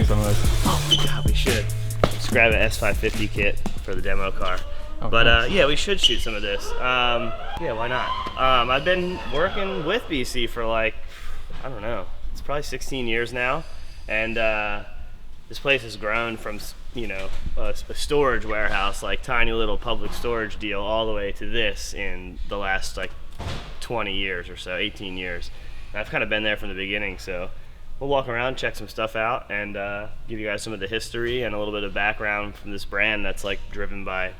shooting some of this. Oh God, we should. Let's grab an S550 kit for the demo car. Oh, but nice. yeah, we should shoot some of this. Yeah, why not? I've been working with BC for like, I don't know, it's probably 16 years now, and this place has grown from, you know, a storage warehouse, like tiny little public storage deal, all the way to this in the last like 20 years or so, 18 years. And I've kind of been there from the beginning, so we'll walk around, check some stuff out, and give you guys some of the history and a little bit of background from this brand that's like driven by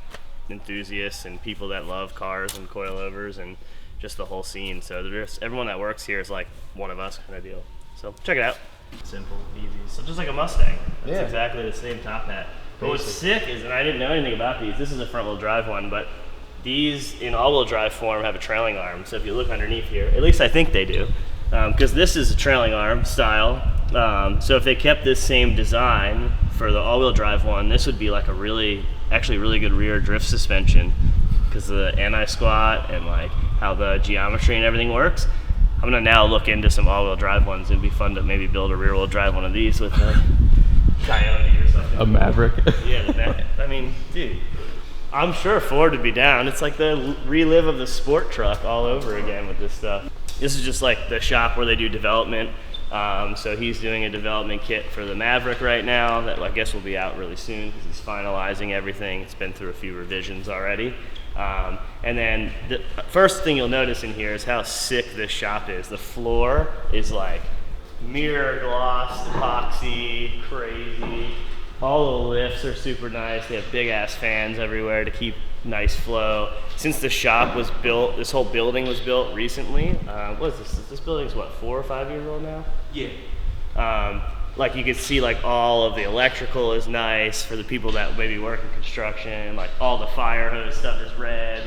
enthusiasts and people that love cars and coilovers and just the whole scene. So everyone that works here is like one of us kind of deal. So check it out. Simple, easy. So just like a Mustang. That's exactly the same top hat. But what's sick is, and I didn't know anything about these, this is a front wheel drive one, but these in all wheel drive form have a trailing arm. So if you look underneath here, at least I think they do, because this is a trailing arm style. So if they kept this same design for the all wheel drive one, this would be like a actually really good rear drift suspension, because of the anti-squat and like how the geometry and everything works. I'm gonna now look into some all-wheel drive ones. It'd be fun to maybe build a rear-wheel drive one of these with a Coyote or something. A Maverick. Yeah, I mean, dude, I'm sure Ford would be down. It's like the relive of the sport truck all over again with this stuff. This is just like the shop where they do development. So he's doing a development kit for the Maverick right now that I guess will be out really soon because he's finalizing everything. It's been through a few revisions already. And then the first thing you'll notice in here is how sick this shop is. The floor is like mirror gloss, epoxy, crazy. All the lifts are super nice. They have big ass fans everywhere to keep nice flow. Since the shop was built, this whole building was built recently. What is this? This building's what, 4 or 5 years old now? Yeah. Like you can see like all of the electrical is nice for the people that maybe work in construction, like all the fire hose stuff is red.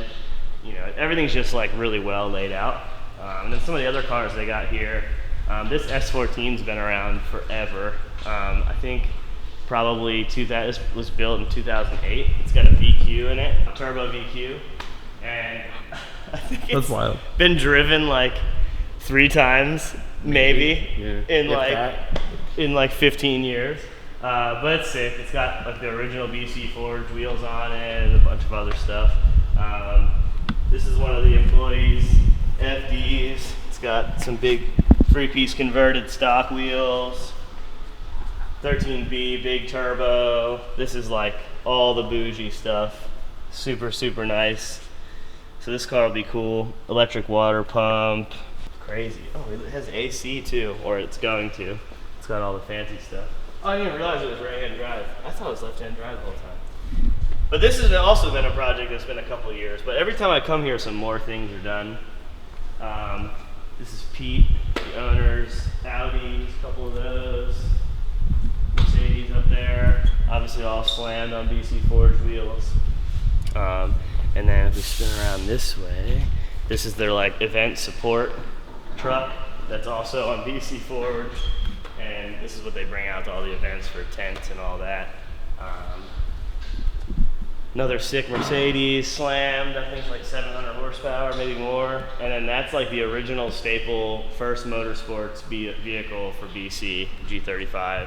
You know, everything's just like really well laid out. And then some of the other cars they got here, this S14's been around forever. I think probably this was built in 2008. It's got a VQ in it, a turbo VQ. And I think it's been driven like 3 times maybe in like 15 years. But it's sick. It's got like the original BC Forge wheels on it and a bunch of other stuff. This is one of the employees' FDs. It's got some big 3-piece converted stock wheels, 13B, big turbo. This is like all the bougie stuff. Super, super nice. So this car will be cool. Electric water pump. Crazy. Oh, it has AC too, or it's going to. It's got all the fancy stuff. Oh, I didn't realize it was right-hand drive. I thought it was left-hand drive the whole time. But this has also been a project that's been a couple of years. But every time I come here, some more things are done. This is Pete, the owners, Audis, a couple of those. Mercedes up there. Obviously all slammed on BC Forge wheels. And then if we spin around this way, this is their like event support truck that's also on BC Forge, and this is what they bring out to all the events for tents and all that. Another sick Mercedes, slammed, I think it's like 700 horsepower, maybe more. And then that's like the original staple first motorsports vehicle for BC, G35.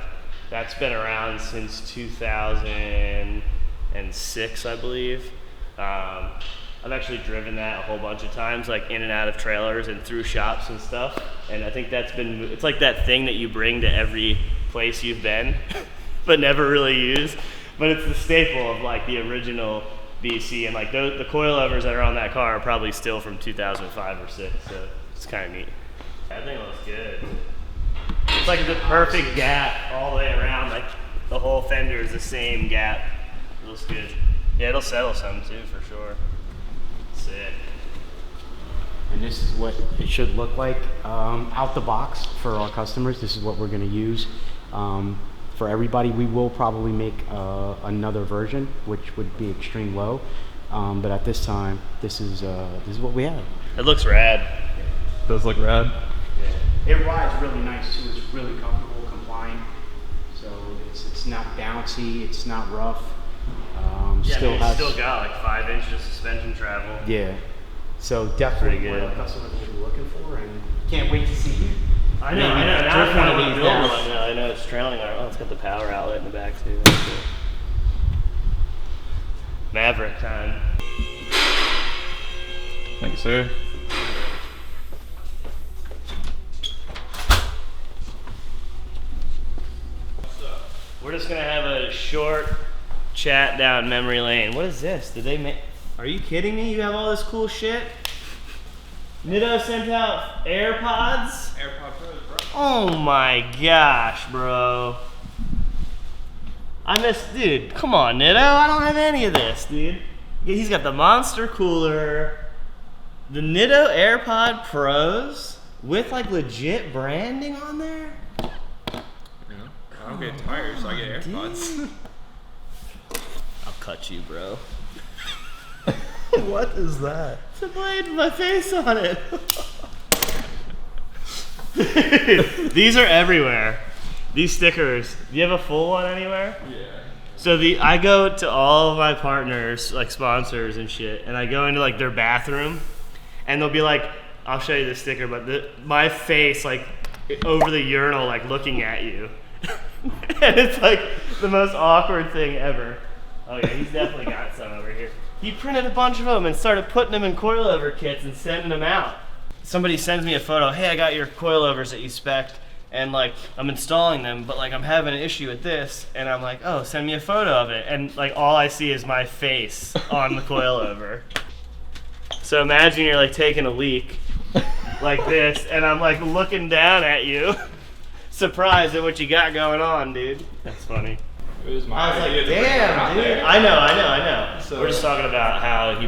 That's been around since 2006, I believe. I've actually driven that a whole bunch of times, like in and out of trailers and through shops and stuff. And I think it's like that thing that you bring to every place you've been, but never really use. But it's the staple of like the original BC, and like the coilovers that are on that car are probably still from 2005 or 6, so it's kind of neat. That thing looks good. It's like the perfect gap all the way around, like the whole fender is the same gap. It looks good. Yeah, it'll settle some too, for sure. Sick. And this is what it should look like out the box for our customers. This is what we're going to use. For everybody, we will probably make another version, which would be extreme low. But at this time, this is what we have. It looks rad. It does look rad. Yeah. It rides really nice too. It's really comfortable, compliant. So it's not bouncy. It's not rough. Still got like 5 inches of suspension travel. Yeah. So definitely what our customers will be looking for, and can't wait to see you. I know. maybe Now I drift kind one of of want to these build down. one. Now I know it's trailing arm. Oh, it's got the power outlet in the back too. That's cool. Maverick time. Thank you, sir. We're just gonna have a short chat down memory lane. What is this? Did they make? Are you kidding me? You have all this cool shit? Nitto sent out AirPods? AirPod Pros, bro. Oh my gosh, bro. Dude, come on, Nitto. I don't have any of this, dude. He's got the Monster Cooler, the Nitto AirPod Pros with like legit branding on there. You know, I don't get tires, so I get AirPods. I'll cut you, bro. What is that? It's a blade with my face on it. These are everywhere. These stickers. Do you have a full one anywhere? Yeah. So I go to all of my partners, like sponsors and shit, and I go into like their bathroom, and they'll be like, "I'll show you the sticker," but my face like over the urinal, like looking at you, and it's like the most awkward thing ever. Oh yeah, he's definitely got some over here. He printed a bunch of them and started putting them in coilover kits and sending them out. Somebody sends me a photo. Hey, I got your coilovers that you spec'd, and like I'm installing them, but like I'm having an issue with this, and I'm like, oh, send me a photo of it, and like all I see is my face on the coilover. So imagine you're like taking a leak like this, and I'm like looking down at you, surprised at what you got going on, dude. That's funny. It was my I was like, idea to bring them out damn, dude. there. I know. So- We're just talking about how he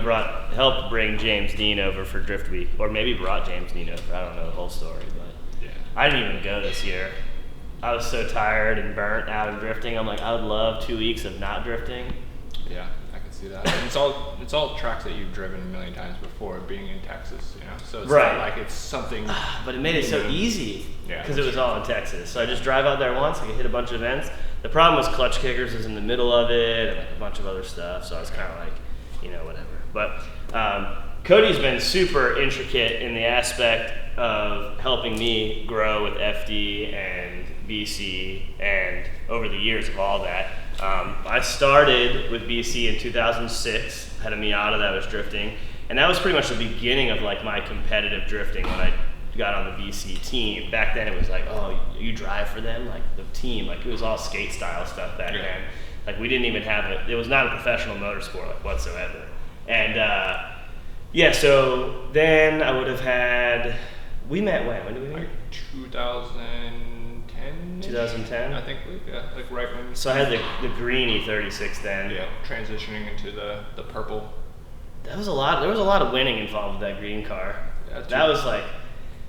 helped bring James Dean over for Drift Week, or maybe brought James Dean over. I don't know the whole story, but Yeah. I didn't even go this year. I was so tired and burnt out of drifting. I'm like, I would love 2 weeks of not drifting. Yeah, I can see that. And it's all tracks that you've driven a million times before, being in Texas, you know. So it's Right. not like it's something. But it made it so easy Yeah, because it was all in Texas. So I just drive out there once, I could hit a bunch of events. The problem was clutch kickers was in the middle of it and like a bunch of other stuff. So I was kind of like, you know, whatever. But Cody's been super intricate in the aspect of helping me grow with FD and BC and over the years of all that. I started with BC in 2006, had a Miata that was drifting, and that was pretty much the beginning of like my competitive drifting when I got on the BC team. Back then it was like, oh, you drive for them? Like the team, like it was all skate style stuff back then. Like we didn't even have it was not a professional motorsport like whatsoever. And yeah, so then I would have had, we met when did we meet? Like 2010. 2010? I think, yeah, like right when. So I had the green E36 then. Yeah, transitioning into the purple. There was a lot of winning involved with that green car. Yeah,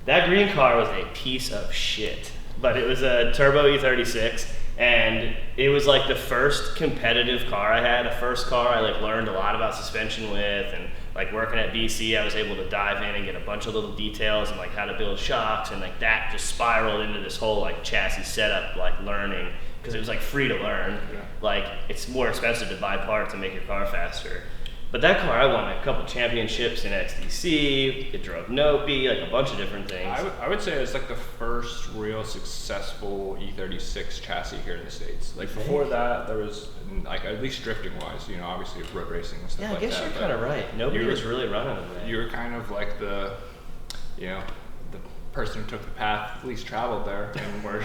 That green car was a piece of shit. But it was a turbo E36, and it was like the first competitive car I had, a first car I like learned a lot about suspension with, and like working at BC, I was able to dive in and get a bunch of little details and like how to build shocks, and like that just spiraled into this whole like chassis setup, like learning, because it was like free to learn. Yeah. Like it's more expensive to buy parts and make your car faster. But that car, I won a couple championships in XDC, it drove Nopi, like a bunch of different things. I would say it's like the first real successful E36 chassis here in the States. Like before that, there was like at least drifting wise, you know, obviously road racing and stuff Yeah, I like guess that. you're kind of right. Nobody you were- was really running them then. You were kind of like the, you know, the person who took the path least traveled there, and were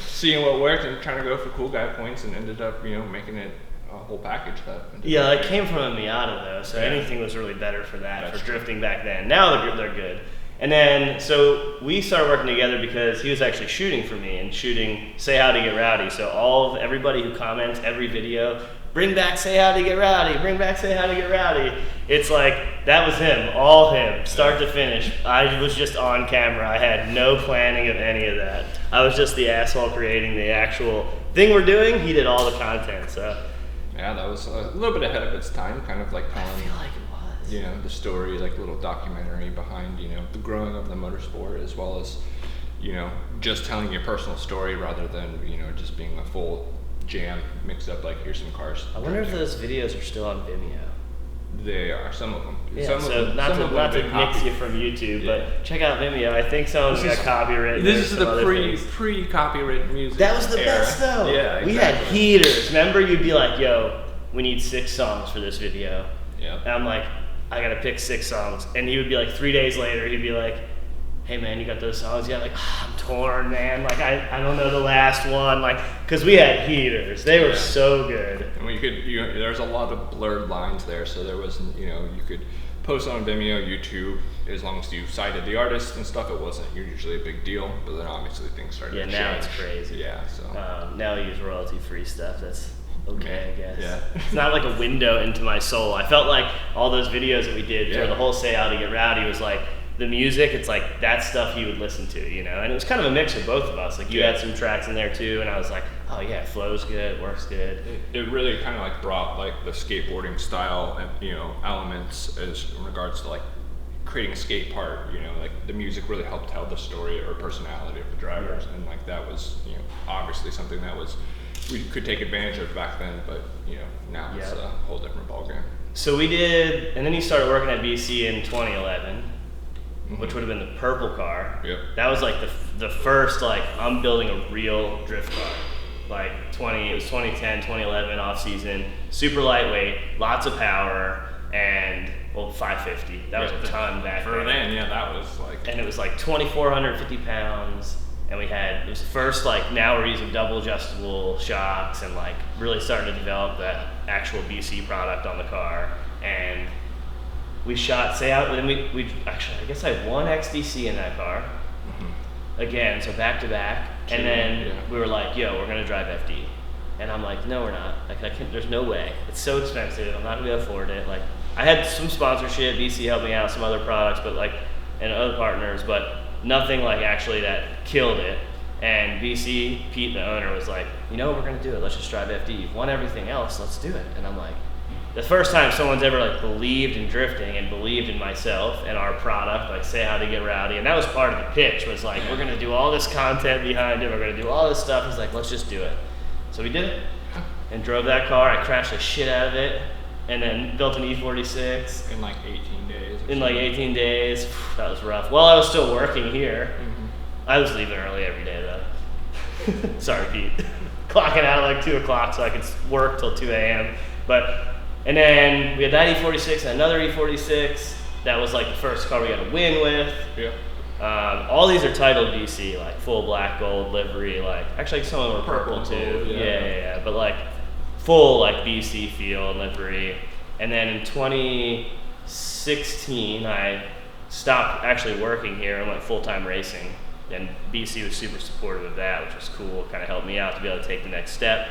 seeing what worked and trying to go for cool guy points, and ended up, you know, making it a whole package that. Yeah, I came from a Miata though, so anything was really better for that, That's for true. drifting back then. Now they're good. And then, so we started working together because he was actually shooting for me and shooting Say How to Get Rowdy. So everybody who comments every video, bring back Say How to Get Rowdy, bring back Say How to Get Rowdy. It's like, that was him, all him, start to finish. I was just on camera. I had no planning of any of that. I was just the asshole creating the actual thing we're doing. He did all the content, so. Yeah, that was a little bit ahead of its time, kind of like I telling, feel like it was. you know, the story, like little documentary behind, you know, the growing of the motorsport, as well as, you know, just telling your personal story rather than, you know, just being a full jam mixed up like here's some cars. I wonder if those videos are still on Vimeo. They are, some of them. Yeah, some so of them, not some to, of them not to been nix copied. you from YouTube, Yeah. but check out Vimeo. I think some of them got copyrighted. This or is some the other things. pre-copyright music. That was the era. best though. Yeah, We had exactly. heaters. Remember, you'd be like, "Yo, we need 6 songs for this video," Yeah. and I'm like, "I gotta pick 6 songs," and he would be like, 3 days later, he'd be like, "Hey man, you got those songs?" Yeah, like, I'm torn, man. Like I don't know the last one, like, cause we had heaters. They were Yeah. so good. And there's a lot of blurred lines there, so there wasn't, you could post on Vimeo, YouTube, as long as you cited the artist and stuff, it wasn't usually a big deal, but then obviously things started Yeah, to now change. it's crazy. Yeah, so. Now I use royalty-free stuff. That's okay, I guess. Yeah. It's not like a window into my soul. I felt like all those videos that we did for Yeah. the whole Say How to Get Rowdy was like the music. It's like that stuff you would listen to, and it was kind of a mix of both of us. Like you Yeah. had some tracks in there too, and I was like, oh yeah, it flows good, it works good. It really kind of like brought like the skateboarding style and elements as in regards to like creating a skate part. Like the music really helped tell the story or personality of the drivers, and like that was obviously something that we could take advantage of back then, but now it's Yeah. a whole different ballgame. So we did, and then he started working at BC in 2011. Which would have been the purple car. Yep. That was like the first, like, I'm building a real drift car. Like it was 2010, 2011 off season, super lightweight, lots of power, and 550. That was a ton back For then, yeah, that was like. And it was like 2,450 pounds, and it was the first, like, now we're using double adjustable shocks and like really starting to develop that actual BC product on the car. And we shot, and we actually, I guess I won XDC in that car. Again, so back to back. And then we were like, yo, we're gonna drive FD. And I'm like, no, we're not. Like, there's no way. It's so expensive. I'm not gonna be able to afford it. Like, I had some sponsorship, BC helped me out, some other products, but like, and other partners, but nothing like actually that killed it. And BC, Pete, the owner, was like, we're gonna do it. Let's just drive FD. You've won everything else. Let's do it. And I'm like, the first time someone's ever like believed in drifting and believed in myself and our product, like Say How to Get Rowdy, and that was part of the pitch, was like, we're gonna do all this content behind it, we're gonna do all this stuff. He's like, let's just do it. So we did it and drove that car. I crashed the shit out of it and then built an E46 In like 18 days. in like 18 days. That was rough. Well, I was still working here. I was leaving early every day though. Sorry, Pete. Clocking out at like 2 o'clock so I could work till 2 a.m. And then we had that E46 and another E46. That was like the first car we got a win with. Yeah. All these are titled BC, like full black gold livery. Like actually, some of them were purple Purple, too. gold, Yeah. But like full like BC feel and livery. And then in 2016, I stopped actually working here and went full-time racing. And BC was super supportive of that, which was cool. Kind of helped me out to be able to take the next step.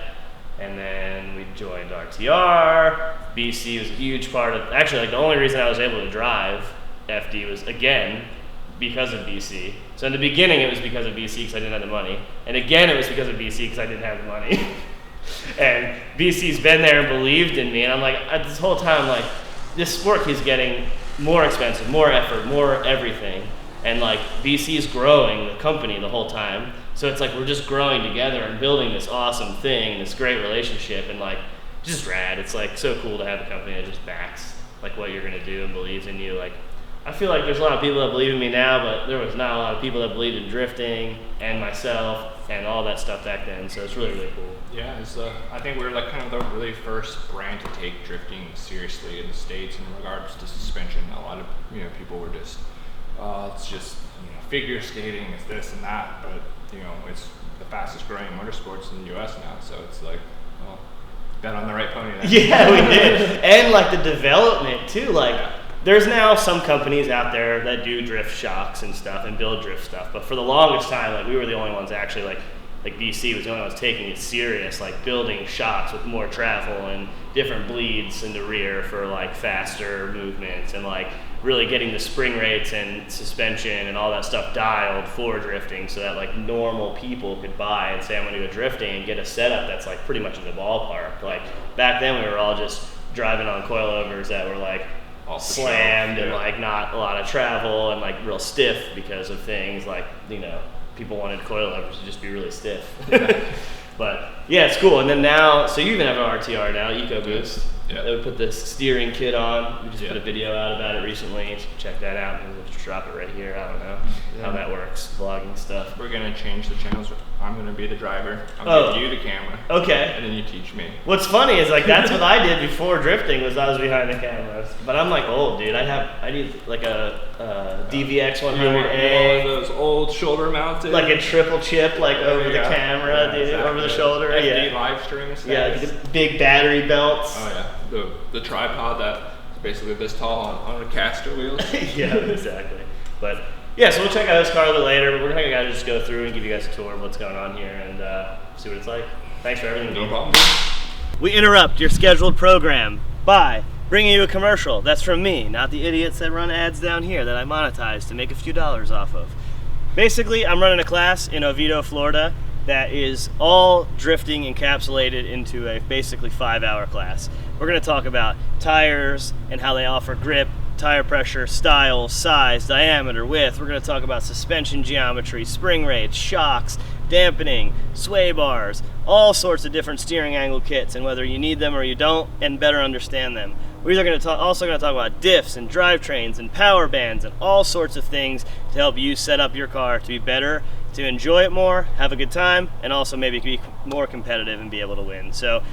And then we joined RTR. BC was a huge part of, actually, like the only reason I was able to drive FD was, again, because of BC. So in the beginning it was because of BC because I didn't have the money. And again it was because of BC because I didn't have the money. And BC's been there and believed in me. And I'm like, this whole time, like, this sport keeps getting more expensive, more effort, more everything. And like BC's growing the company the whole time. So it's like we're just growing together and building this awesome thing and this great relationship, and like just rad. It's like so cool to have a company that just backs like what you're gonna do and believes in you. Like I feel like there's a lot of people that believe in me now, but there was not a lot of people that believed in drifting and myself and all that stuff back then. So it's really, really cool. Yeah, I think we're like kind of the really first brand to take drifting seriously in the States in regards to suspension. A lot of people were just, it's just figure skating, it's this and that, but it's the fastest growing motorsports in the U.S. now. So it's like, well, bet on the right pony then. Yeah, we did. And like the development too. Like there's now some companies out there that do drift shocks and stuff and build drift stuff. But for the longest time, like we were the only ones actually like BC was the only ones taking it serious, like building shocks with more travel and different bleeds in the rear for like faster movements and like really getting the spring rates and suspension and all that stuff dialed for drifting so that like normal people could buy and say, I'm gonna go drifting and get a setup that's like pretty much in the ballpark. Like back then we were all just driving on coilovers that were like Off the slammed shelf, and like not a lot of travel and like real stiff because of things like, people wanted coilovers to just be really stiff. But yeah, it's cool. And then now, so you even have an RTR now, EcoBoost. Yeah. They would put the steering kit on. We just put a video out about it recently. So check that out. Maybe we'll just drop it right here. I don't know how that works. Vlogging stuff. We're gonna change the channels. I'm gonna be the driver. Oh. Give you the camera. Okay. And then you teach me. What's funny is like that's what I did before drifting was I was behind the cameras. But I'm like old, dude. I need like a DVX 100A. One of those old shoulder mounted. Like a triple chip, like over the camera, dude, exactly. over the shoulder. FD live stream stuff. Yeah, like the big battery belts. Oh yeah. The tripod that's basically this tall on a caster wheel. Yeah, exactly. But yeah, so we'll check out this car a little later, but we're gonna just go through and give you guys a tour of what's going on here and see what it's like. Thanks for everything. No dude. problem. We interrupt your scheduled program by bringing you a commercial. That's from me, not the idiots that run ads down here that I monetize to make a few dollars off of. Basically, I'm running a class in Oviedo, Florida that is all drifting encapsulated into a basically 5-hour class. We're going to talk about tires and how they offer grip, tire pressure, style, size, diameter, width. We're going to talk about suspension geometry, spring rates, shocks, dampening, sway bars, all sorts of different steering angle kits and whether you need them or you don't and better understand them. We're also going to talk about diffs and drivetrains and power bands and all sorts of things to help you set up your car to be better, to enjoy it more, have a good time, and also maybe be more competitive and be able to win. So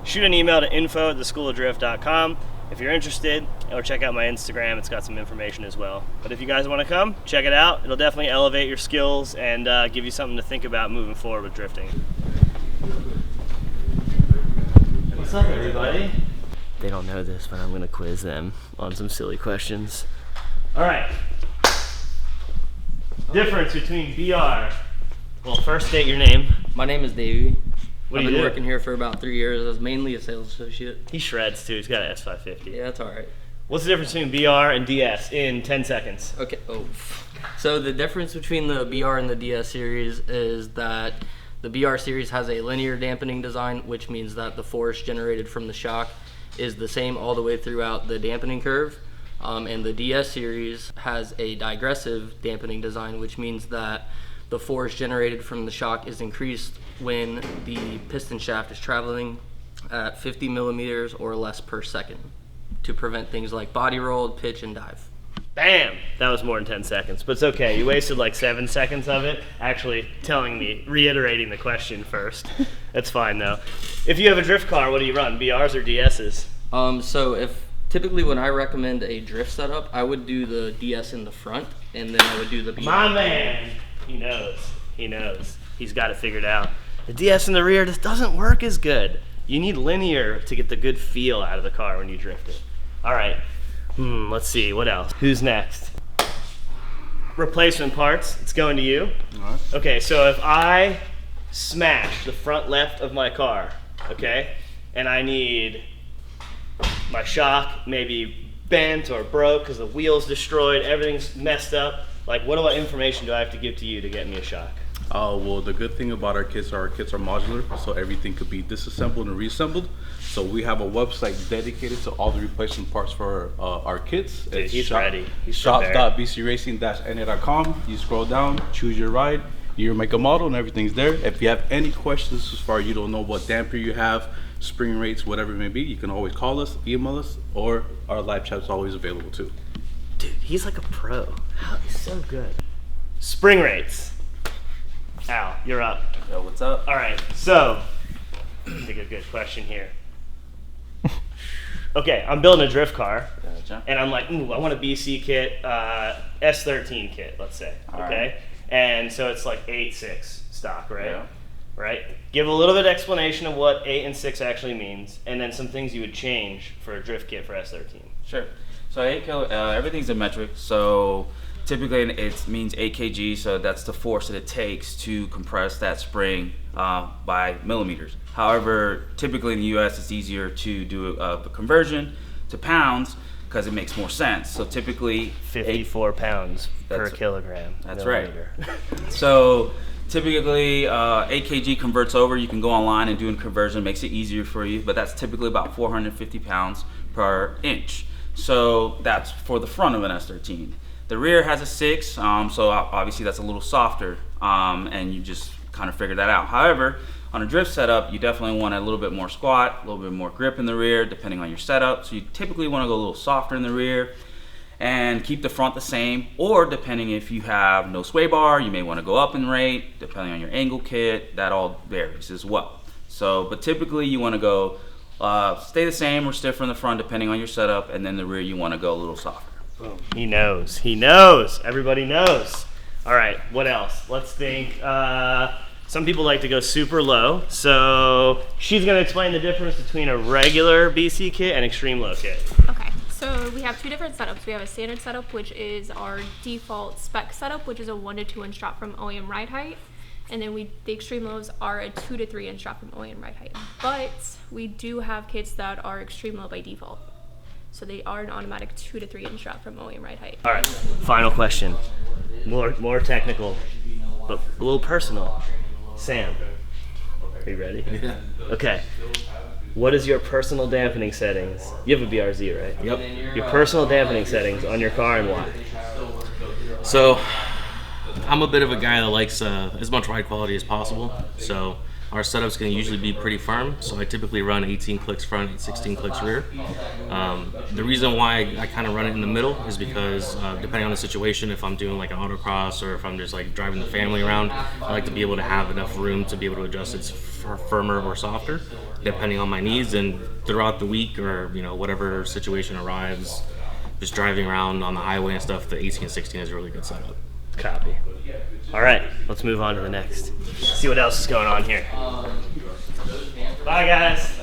shoot an email to info@theschoolofdrift.com if you're interested, or check out my Instagram. It's got some information as well. But if you guys want to come, check it out. It'll definitely elevate your skills and give you something to think about moving forward with drifting. What's up, everybody? They don't know this, but I'm going to quiz them on some silly questions. All right. Difference between BR. Well, first state your name. My name is Davey. What I've do you been do? working here for about 3 years. I was mainly a sales associate. He shreds too. He's got an S550. Yeah, that's all right. What's the difference between BR and DS in 10 seconds? Okay. Oh. So the difference between the BR and the DS series is that the BR series has a linear dampening design, which means that the force generated from the shock is the same all the way throughout the dampening curve. And the DS series has a digressive dampening design, which means that the force generated from the shock is increased when the piston shaft is traveling at 50 millimeters or less per second to prevent things like body roll, pitch, and dive. Bam! That was more than 10 seconds, but it's okay. You wasted like 7 seconds of it actually reiterating the question first. That's fine though. If you have a drift car, what do you run? BRs or DSs? So typically when I recommend a drift setup, I would do the DS in the front, and then I would do the BR. My man! He knows. He knows. He's got it figured out. The DS in the rear just doesn't work as good. You need linear to get the good feel out of the car when you drift it. All right. Let's see. What else? Who's next? Replacement parts. It's going to you. All right. Okay, so if I smash the front left of my car, okay, and I need my shock maybe bent or broke because the wheel's destroyed, everything's messed up, like what information do I have to give to you to get me a shock? Well, the good thing about our kits are modular, so everything could be disassembled and reassembled. So we have a website dedicated to all the replacement parts for our kits. Dude, It's he's ready. He's prepared. Shops.bcracing-na.com. You scroll down, choose your ride, your make a model, and everything's there. If you have any questions as far as you don't know what damper you have, spring rates, whatever it may be, you can always call us, email us, or our live chat's always available too. Dude, he's like a pro. He's so good. Spring rates. Al, you're up. Yo, what's up? All right, so I think a good question here. Okay, I'm building a drift car, Gotcha. and I'm like, ooh, I want a BC kit, S13 kit, let's say, All okay? right. And so it's like 8.6 stock, right? Yeah. Right? Give a little bit of explanation of what 8 and 6 actually means, and then some things you would change for a drift kit for S13. Sure. So 8 kilo, everything's in metric. So typically it means 8 kg. So that's the force that it takes to compress that spring by millimeters. However, typically in the U.S. it's easier to do a conversion to pounds because it makes more sense. So typically 54 pounds per That's- kilogram. that's millimeter. So typically 8 kg converts over. You can go online and do a conversion, makes it easier for you, but that's typically about 450 pounds per inch. So that's for the front of an S13. The rear has a 6, so obviously that's a little softer, and you just kind of figure that out. However, On a drift setup, you definitely want a little bit more squat, a little bit more grip in the rear, depending on your setup. So you typically want to go a little softer in the rear and keep the front the same, or depending if you have no sway bar, you may want to go up in rate, depending on your angle kit. That all varies as well. So, but typically you want to go stay the same or stiffer in the front depending on your setup, and then the rear you want to go a little softer. He knows. He knows. Everybody knows. All right, what else? Let's think. Some people like to go super low, so she's going to explain the difference between a regular BC kit and extreme low kit. Okay, so we have two different setups. We have a standard setup, which is our default spec setup, which is a 1 to 2 inch drop from OEM ride height. And then the extreme lows are a 2 to 3 inch drop from OEM ride height. But we do have kits that are extreme low by default. So they are an automatic 2 to 3 inch drop from OEM ride height. All right, final question. More technical, but a little personal. Sam, are you ready? Yeah. Okay. What is your personal dampening settings? You have a BRZ, right? Yep. Your personal dampening settings on your car and why? So, I'm a bit of a guy that likes as much ride quality as possible. So, our setup's going to usually be pretty firm. So, I typically run 18 clicks front, 16 clicks rear. The reason why I kind of run it in the middle is because depending on the situation, if I'm doing like an autocross or if I'm just like driving the family around, I like to be able to have enough room to be able to adjust it firmer or softer, depending on my needs. And throughout the week or whatever situation arrives, just driving around on the highway and stuff, the 18 and 16 is a really good setup. Copy. All right, let's move on to the next. See what else is going on here. Bye, guys.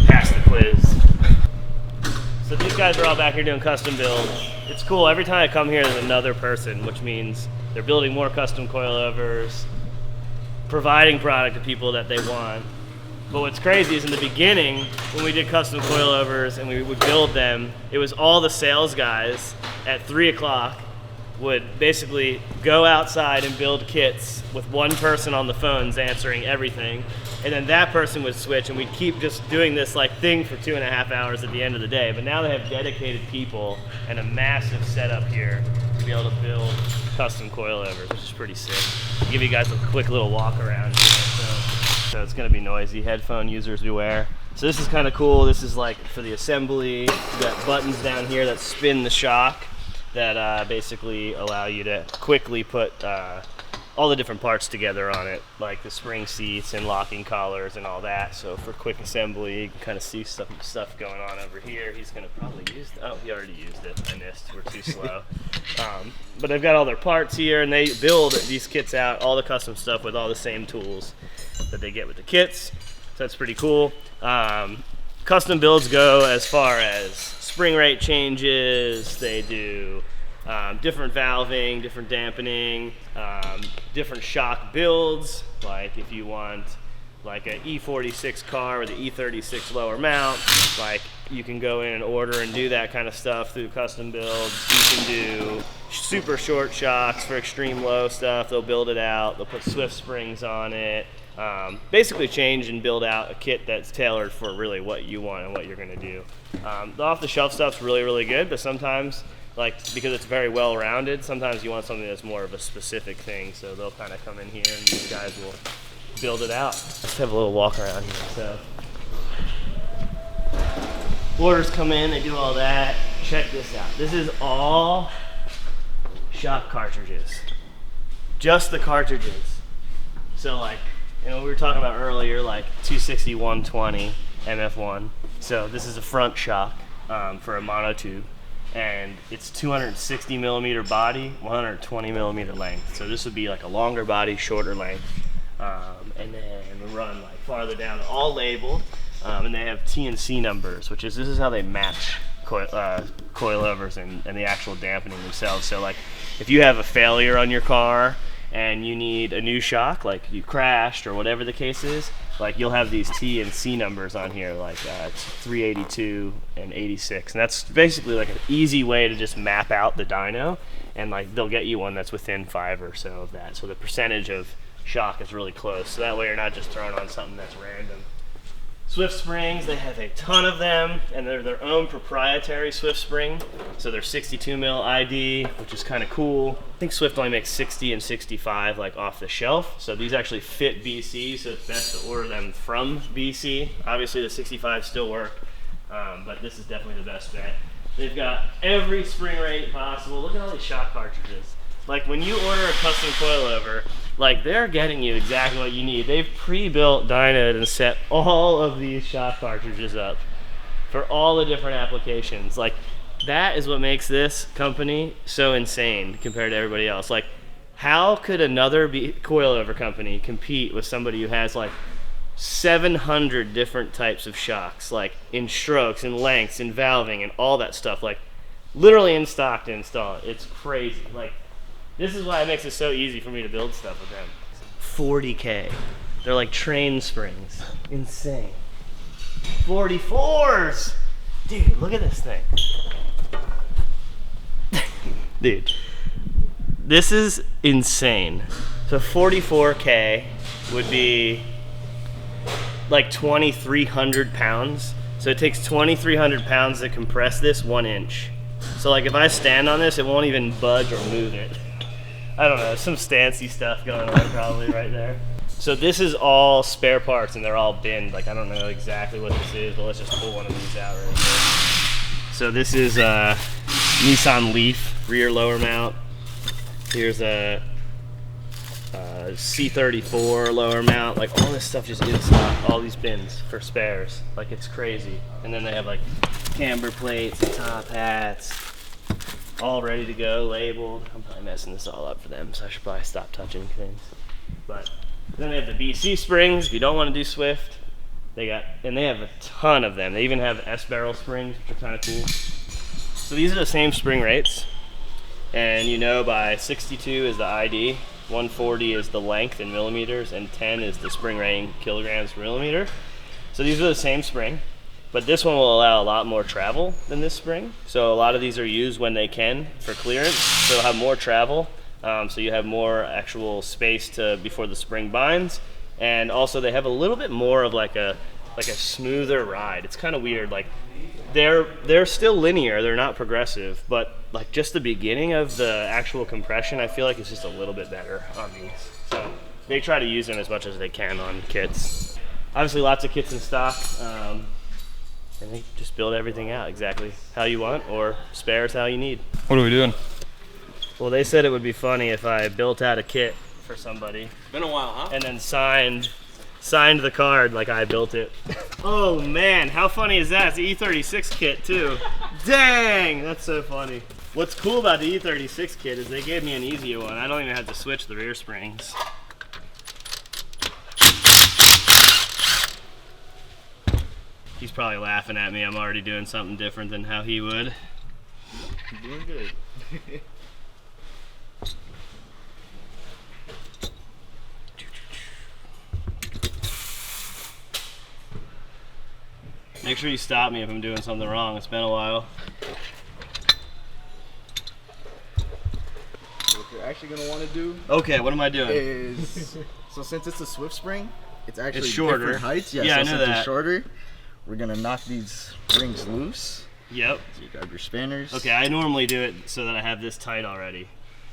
Pass the quiz. So these guys are all back here doing custom builds. It's cool. Every time I come here, there's another person, which means they're building more custom coilovers, providing product to people that they want. But what's crazy is in the beginning, when we did custom coilovers and we would build them, it was all the sales guys at 3 o'clock would basically go outside and build kits with one person on the phones answering everything. And then that person would switch and we'd keep just doing this like thing for 2.5 hours at the end of the day. But now they have dedicated people and a massive setup here to be able to build custom coilovers, which is pretty sick. I'll give you guys a quick little walk around here. So it's gonna be noisy. Headphone users beware. So this is kind of cool. This is like for the assembly. You've got buttons down here that spin the shock that basically allow you to quickly put all the different parts together on it, like the spring seats and locking collars and all that. So for quick assembly, you can kind of see stuff going on over here. He's gonna probably use oh, he already used it. I missed. We're too slow. But they've got all their parts here, and they build these kits out, all the custom stuff with all the same tools that they get with the kits. So that's pretty cool. Custom builds go as far as spring rate changes. They do different valving, different dampening, different shock builds. Like if you want like an E46 car with an E36 lower mount, like you can go in and order and do that kind of stuff through custom builds. You can do super short shocks for extreme low stuff. They'll build it out. They'll put Swift springs on it. Basically change and build out a kit that's tailored for really what you want and what you're going to do. The off-the-shelf stuff's really, really good, but sometimes, like, because it's very well-rounded, sometimes you want something that's more of a specific thing, so they'll kind of come in here and these guys will build it out. Let's have a little walk around here. So, orders come in, they do all that. Check this out. This is all shock cartridges. Just the cartridges. So, like, we were talking about earlier, like 260, 120, MF1. So this is a front shock for a monotube, and it's 260 millimeter body, 120 millimeter length. So this would be like a longer body, shorter length. And then we run like farther down, all labeled, and they have T&C numbers, which is, this is how they match coilovers and the actual dampening themselves. So like if you have a failure on your car, and you need a new shock, like you crashed or whatever the case is, like you'll have these T and C numbers on here, like 382 and 86. And that's basically like an easy way to just map out the dyno, and like they'll get you one that's within 5 or so of that. So the percentage of shock is really close. So that way you're not just throwing on something that's random. Swift springs, they have a ton of them, and they're their own proprietary Swift spring. So they're 62 mil ID, which is kind of cool. I think Swift only makes 60 and 65 like off the shelf. So these actually fit BC, so it's best to order them from BC. Obviously the 65 still work, but this is definitely the best bet. They've got every spring rate possible. Look at all these shock cartridges. Like when you order a custom coilover, like they're getting you exactly what you need. They've pre-built dynoed and set all of these shock cartridges up for all the different applications. Like that is what makes this company so insane compared to everybody else. Like how could another coilover company compete with somebody who has like 700 different types of shocks, like in strokes and lengths and valving and all that stuff, like literally in stock to install it. It's crazy. Like this is why it makes it so easy for me to build stuff with them. 40K. They're like train springs. Insane. 44s! Dude, look at this thing. Dude, this is insane. So 44K would be like 2,300 pounds. So it takes 2,300 pounds to compress this 1 inch. So like if I stand on this, it won't even budge or move it. I don't know, some stancy stuff going on probably right there. So this is all spare parts and they're all binned. Like I don't know exactly what this is, but let's just pull one of these out right here. So this is a Nissan Leaf rear lower mount. Here's a C34 lower mount. Like all this stuff just in stock, all these bins for spares. Like it's crazy. And then they have like camber plates and top hats, all ready to go, labeled. I'm probably messing this all up for them, so I should probably stop touching things. But then they have the BC springs. If you don't want to do Swift, they have a ton of them. They even have S-barrel springs, which are kind of cool. So these are the same spring rates, and you know by 62 is the ID, 140 is the length in millimeters, and 10 is the spring rate in kilograms per millimeter. So these are the same spring. But this one will allow a lot more travel than this spring. So a lot of these are used when they can for clearance. So they'll have more travel. So you have more actual space before the spring binds. And also they have a little bit more of like a smoother ride. It's kind of weird. Like they're still linear. They're not progressive. But like just the beginning of the actual compression, I feel like it's just a little bit better on these. So they try to use them as much as they can on kits. Obviously lots of kits in stock. And they just build everything out exactly how you want, or spares how you need. What are we doing? Well, they said it would be funny if I built out a kit for somebody. Been a while, huh? And then signed the card like I built it. Oh man, how funny is that? It's the E36 kit too. Dang, that's so funny. What's cool about the E36 kit is they gave me an easier one. I don't even have to switch the rear springs. He's probably laughing at me. I'm already doing something different than how he would. I'm doing good. Make sure you stop me if I'm doing something wrong. It's been a while. What you're actually going to want to do Okay, what am I doing? is, so since it's a Swift spring, it's actually shorter. different heights. Yeah, so I know since that. it's shorter, we're going to knock these rings loose. Yep. So you grab your spanners. Okay, I normally do it so that I have this tight already.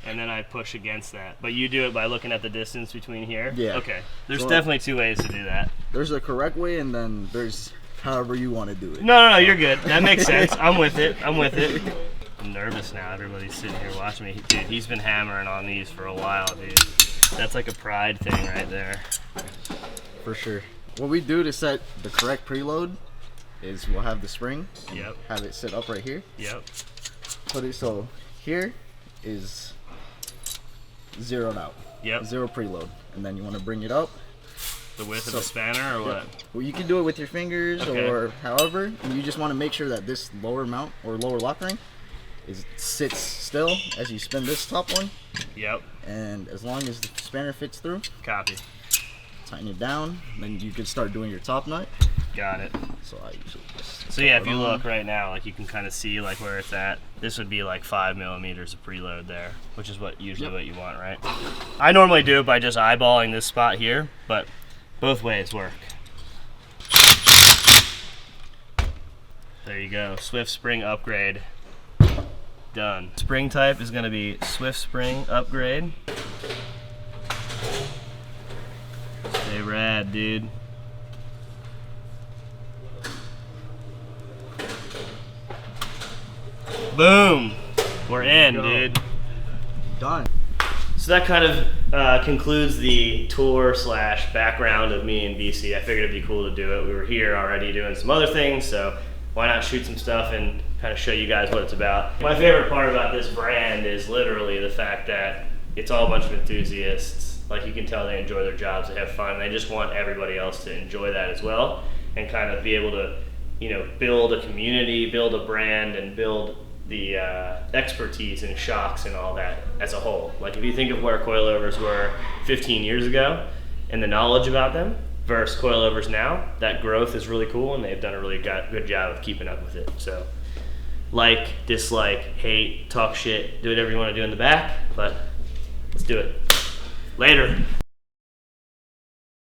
And then I push against that. But you do it by looking at the distance between here? Yeah. Okay. There's So- definitely two ways to do that. There's a correct way, and then there's however you want to do it. No, you're good. That makes sense. I'm with it. I'm nervous now. Everybody's sitting here watching me. Dude, he's been hammering on these for a while, dude. That's like a pride thing right there. For sure. What we do to set the correct preload is we'll have the spring, Yep. have it sit up right here. Yep. Put it so here is zeroed out. Yep. Zero preload. And then you want to bring it up. The width of So- the spanner or what? Well, you can do it with your fingers Okay. or however. And you just want to make sure that this lower mount or lower lock ring sits still as you spin this top one. Yep. And as long as the spanner fits through, Copy. tighten it down. Then you can start doing your top nut. Got it. So I usually just So yeah, if throw you it on. look right now, like you can kind of see like where it's at. This would be like 5 millimeters of preload there, which is what usually what you want, right? I normally do it by just eyeballing this spot here, but both ways work. There you go. Swift spring upgrade. Done. Spring type is going to be Swift spring upgrade. Stay rad, dude. Boom. We're in, dude. Done. So that kind of concludes the tour / background of me and BC. I figured it'd be cool to do it. We were here already doing some other things, so why not shoot some stuff and kind of show you guys what it's about. My favorite part about this brand is literally the fact that it's all a bunch of enthusiasts. Like, you can tell they enjoy their jobs, they have fun, and they just want everybody else to enjoy that as well, and kind of be able to, you know, build a community, build a brand, and build the expertise in shocks and all that as a whole. Like, if you think of where coilovers were 15 years ago and the knowledge about them versus coilovers now, that growth is really cool, and they've done a really good job of keeping up with it. So, like, dislike, hate, talk shit, do whatever you want to do in the back, but let's do it. Later.